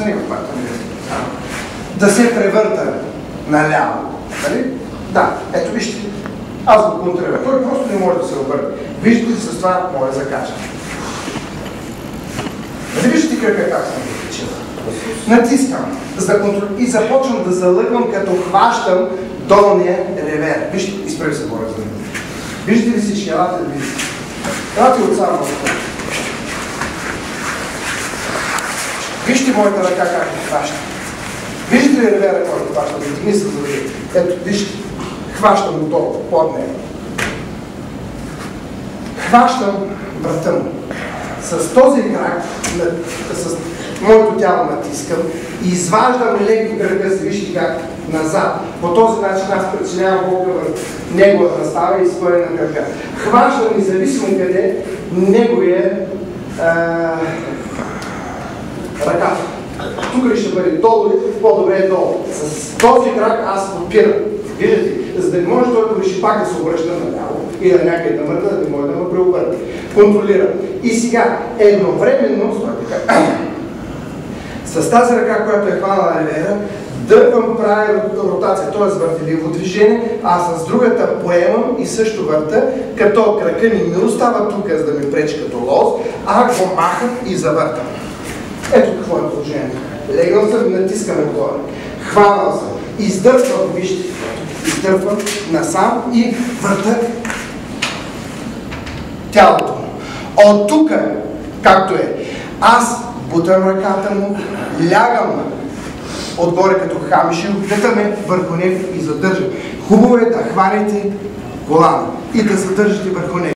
него пак. Да се превърта наляво. Нали? Да, ето вижте. Аз го контролирам. Той просто не може да се обърне. Виждате ли, с това може да закача. Нали виждате кръка как съм го качил? Натискам и започвам да залъгвам, като хващам долния ревер. Вижте, изправи се горе за мен. Виждате ли всички? Елате да видите. Елате отсам малко. Вижте моята ръка как я хващам. Виждате ли ревера, който хващам? Вдигни се за да видите. Ето, вижте. Хващам го долу, под него. Хващам врата му. С този крак, с моето тяло натискам и изваждам леко кръка си, вижте как, назад. По този начин аз причинявам болка върху неговата настава и спъне на кръка. Хващам независимо къде неговия ръката. Тук ли ще бъде долу или по-добре е долу. С този крак аз подпирам. Виждате, за да не може той повиши пак да се обръща наляво и да някъде да мърда, да не може да ме преобърне. Контролирам. И сега, едновременно, с тази ръка, която е хванала ревера, дърпам, правя ротация, т.е. въртеливо движение, а с другата поемам и също върта, като крака не ми остава тук, за да ми пречи като лоз, а го махам и завъртам. Ето какво е положението. Легнал съм и натискам отгоре. Хванал съм. Издърпвам, вижте, издърпвам насам и върта тялото му. От тук, както е, аз бутам ръката му, лягам отгоре като хамишил, гътаме върху него и задържам. Хубаво е да хванете колана и да задържате върху него.